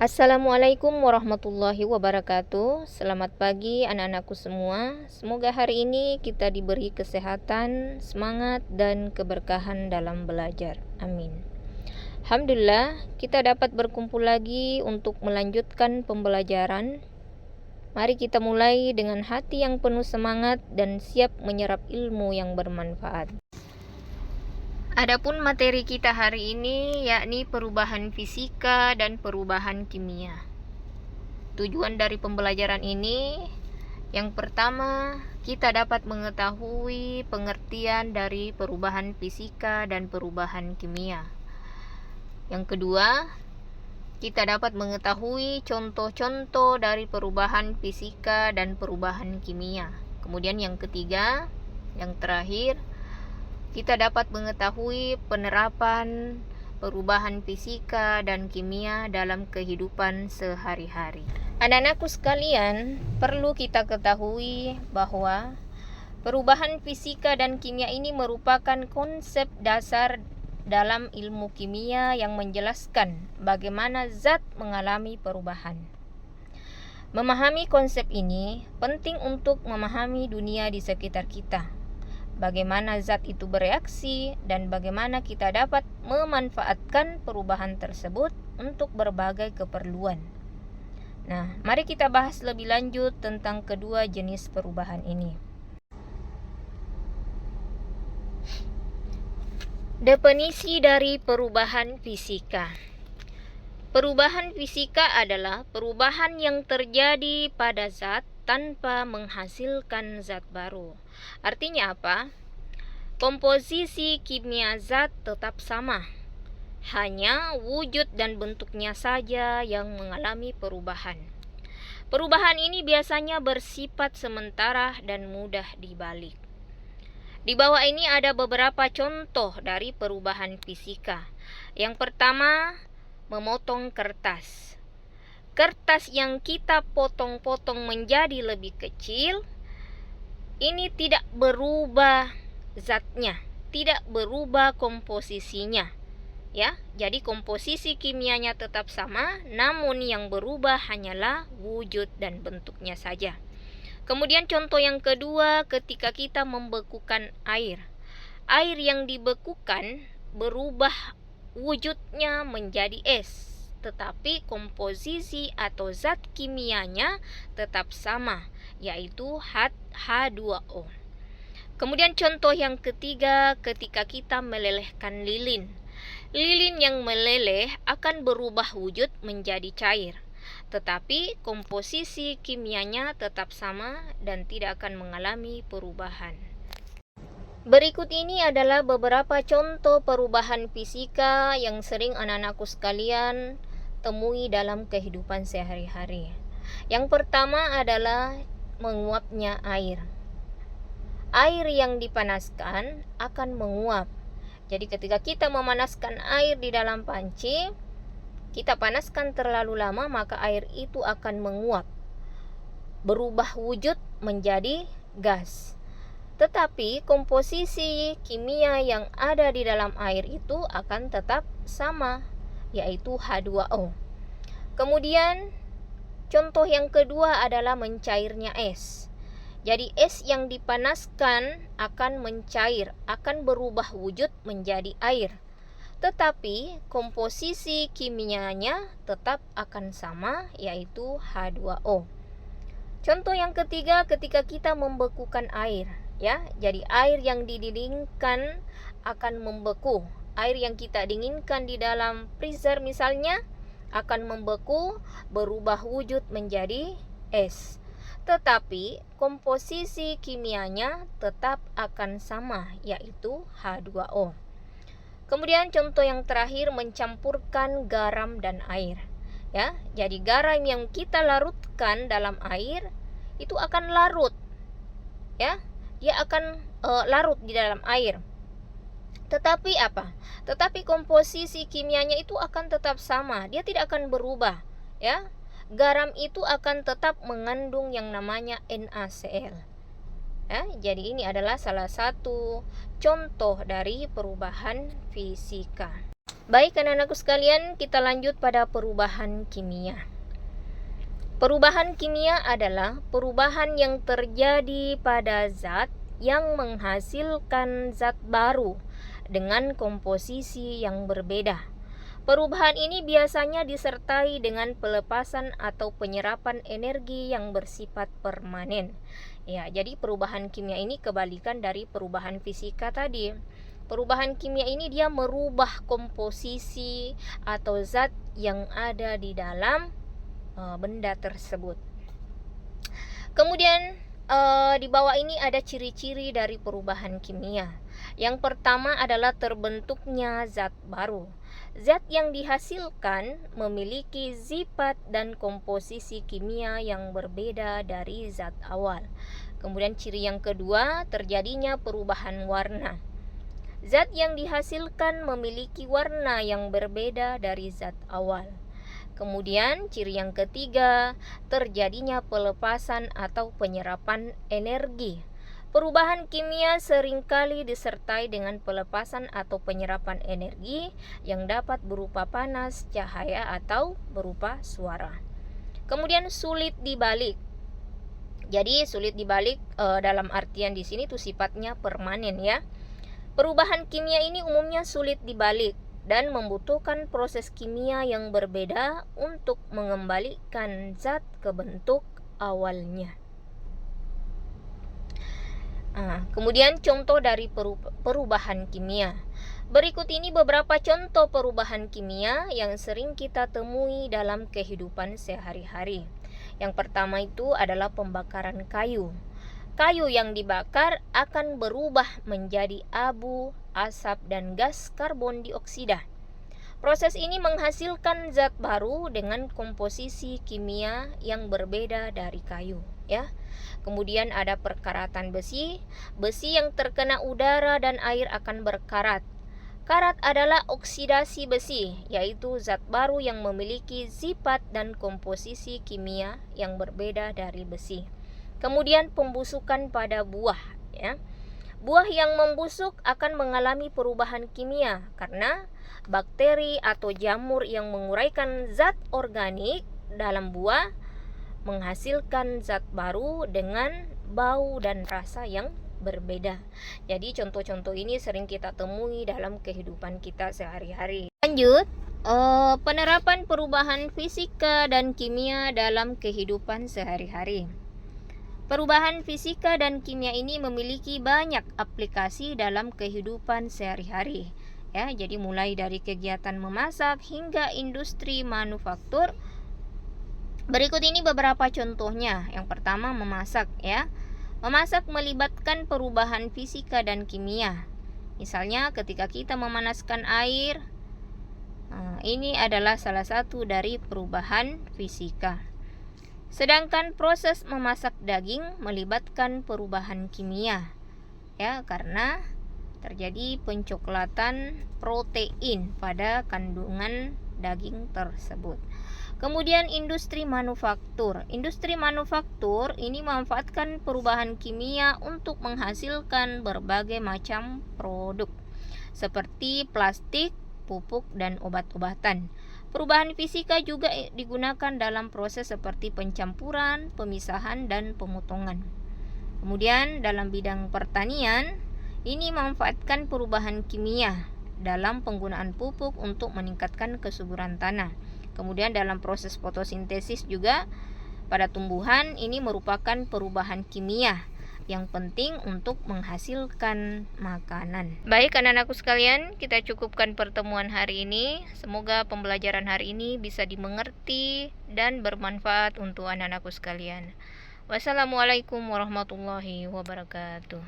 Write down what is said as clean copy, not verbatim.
Assalamualaikum warahmatullahi wabarakatuh. Selamat pagi anak-anakku semua. Semoga hari ini kita diberi kesehatan, semangat, dan keberkahan dalam belajar. Amin. Alhamdulillah, kita dapat berkumpul lagi untuk melanjutkan pembelajaran. Mari kita mulai dengan hati yang penuh semangat dan siap menyerap ilmu yang bermanfaat. Adapun materi kita hari ini yakni perubahan fisika dan perubahan kimia. Tujuan dari pembelajaran ini, yang pertama, kita dapat mengetahui pengertian dari perubahan fisika dan perubahan kimia. Yang kedua, kita dapat mengetahui contoh-contoh dari perubahan fisika dan perubahan kimia. Kemudian yang ketiga, yang terakhir, kita dapat mengetahui penerapan perubahan fisika dan kimia dalam kehidupan sehari-hari. Anak-anakku sekalian, perlu kita ketahui bahwa perubahan fisika dan kimia ini merupakan konsep dasar dalam ilmu kimia yang menjelaskan bagaimana zat mengalami perubahan. Memahami konsep ini penting untuk memahami dunia di sekitar kita. Bagaimana zat itu bereaksi dan bagaimana kita dapat memanfaatkan perubahan tersebut untuk berbagai keperluan. Nah, mari kita bahas lebih lanjut tentang kedua jenis perubahan ini. Definisi dari perubahan fisika. Perubahan fisika adalah perubahan yang terjadi pada zat tanpa menghasilkan zat baru. Artinya apa? Komposisi kimia zat tetap sama, hanya wujud dan bentuknya saja yang mengalami perubahan. Perubahan ini biasanya bersifat sementara dan mudah dibalik. Di bawah ini ada beberapa contoh dari perubahan fisika. Yang pertama, memotong kertas. Kertas yang kita potong-potong menjadi lebih kecil, ini tidak berubah zatnya, tidak berubah komposisinya. Ya, jadi komposisi kimianya tetap sama, namun yang berubah hanyalah wujud dan bentuknya saja. Kemudian contoh yang kedua, ketika kita membekukan air. Air yang dibekukan berubah wujudnya menjadi es, tetapi komposisi atau zat kimianya tetap sama, yaitu H2O. Kemudian contoh yang ketiga, ketika kita melelehkan lilin. Lilin yang meleleh akan berubah wujud menjadi cair, tetapi komposisi kimianya tetap sama dan tidak akan mengalami perubahan. Berikut ini adalah beberapa contoh perubahan fisika yang sering anak-anakku sekalian temui dalam kehidupan sehari-hari. Yang pertama adalah menguapnya air. Air yang dipanaskan akan menguap. Jadi ketika kita memanaskan air di dalam panci, kita panaskan terlalu lama, maka air itu akan menguap, berubah wujud menjadi gas. Tetapi komposisi kimia yang ada di dalam air itu akan tetap sama, yaitu H2O. Kemudian contoh yang kedua adalah mencairnya es. Jadi es yang dipanaskan akan mencair, akan berubah wujud menjadi air, tetapi komposisi kimianya tetap akan sama, yaitu H2O. Contoh yang ketiga, ketika kita membekukan air, ya. Jadi air yang didinginkan akan membeku. Air yang kita dinginkan di dalam freezer misalnya akan membeku, berubah wujud menjadi es. Tetapi komposisi kimianya tetap akan sama, yaitu H2O. Kemudian contoh yang terakhir, mencampurkan garam dan air. Ya, jadi garam yang kita larutkan dalam air itu akan larut. Ya, dia akan larut di dalam air. Tetapi apa? Tetapi komposisi kimianya itu akan tetap sama, dia tidak akan berubah, ya. Garam itu akan tetap mengandung yang namanya NaCl. Jadi ini adalah salah satu contoh dari perubahan fisika. Baik anak-anakku sekalian, kita lanjut pada perubahan kimia. Perubahan kimia adalah perubahan yang terjadi pada zat yang menghasilkan zat baru dengan komposisi yang berbeda. Perubahan ini biasanya disertai dengan pelepasan atau penyerapan energi yang bersifat permanen. Ya, jadi perubahan kimia ini kebalikan dari perubahan fisika tadi. Perubahan kimia ini dia merubah komposisi atau zat yang ada di dalam benda tersebut. Kemudian di bawah ini ada ciri-ciri dari perubahan kimia. Yang pertama adalah terbentuknya zat baru. Zat yang dihasilkan memiliki sifat dan komposisi kimia yang berbeda dari zat awal. Kemudian ciri yang kedua, terjadinya perubahan warna. Zat yang dihasilkan memiliki warna yang berbeda dari zat awal. Kemudian ciri yang ketiga, terjadinya pelepasan atau penyerapan energi. Perubahan kimia seringkali disertai dengan pelepasan atau penyerapan energi yang dapat berupa panas, cahaya, atau berupa suara. Kemudian sulit dibalik. Jadi sulit dibalik dalam artian di sini tuh sifatnya permanen ya. Perubahan kimia ini umumnya sulit dibalik dan membutuhkan proses kimia yang berbeda untuk mengembalikan zat ke bentuk awalnya. Kemudian contoh dari perubahan kimia. Berikut ini beberapa contoh perubahan kimia yang sering kita temui dalam kehidupan sehari-hari. Yang pertama itu adalah pembakaran kayu. Kayu yang dibakar akan berubah menjadi abu, asap, dan gas karbon dioksida. Proses ini menghasilkan zat baru dengan komposisi kimia yang berbeda dari kayu, ya. Kemudian ada perkaratan besi. Besi yang terkena udara dan air akan berkarat. Karat adalah oksidasi besi, yaitu zat baru yang memiliki sifat dan komposisi kimia yang berbeda dari besi. Kemudian pembusukan pada buah, ya. Buah yang membusuk akan mengalami perubahan kimia karena bakteri atau jamur yang menguraikan zat organik dalam buah menghasilkan zat baru dengan bau dan rasa yang berbeda. Jadi contoh-contoh ini sering kita temui dalam kehidupan kita sehari-hari. Lanjut, penerapan perubahan fisika dan kimia dalam kehidupan sehari-hari. Perubahan fisika dan kimia ini memiliki banyak aplikasi dalam kehidupan sehari-hari. Ya, jadi mulai dari kegiatan memasak hingga industri manufaktur. Berikut ini beberapa contohnya. Yang pertama, memasak, ya. Memasak melibatkan perubahan fisika dan kimia. Misalnya ketika kita memanaskan air, ini adalah salah satu dari perubahan fisika. Sedangkan proses memasak daging melibatkan perubahan kimia, ya, karena terjadi pencoklatan protein pada kandungan daging tersebut. Kemudian industri manufaktur. Industri manufaktur ini memanfaatkan perubahan kimia untuk menghasilkan berbagai macam produk seperti plastik, pupuk, dan obat-obatan. Perubahan fisika juga digunakan dalam proses seperti pencampuran, pemisahan, dan pemotongan. Kemudian dalam bidang pertanian, ini memanfaatkan perubahan kimia dalam penggunaan pupuk untuk meningkatkan kesuburan tanah. Kemudian dalam proses fotosintesis juga pada tumbuhan ini merupakan perubahan kimia yang penting untuk menghasilkan makanan. Baik anak-anakku sekalian, kita cukupkan pertemuan hari ini. Semoga pembelajaran hari ini bisa dimengerti dan bermanfaat untuk anak-anakku sekalian. Wassalamualaikum warahmatullahi wabarakatuh.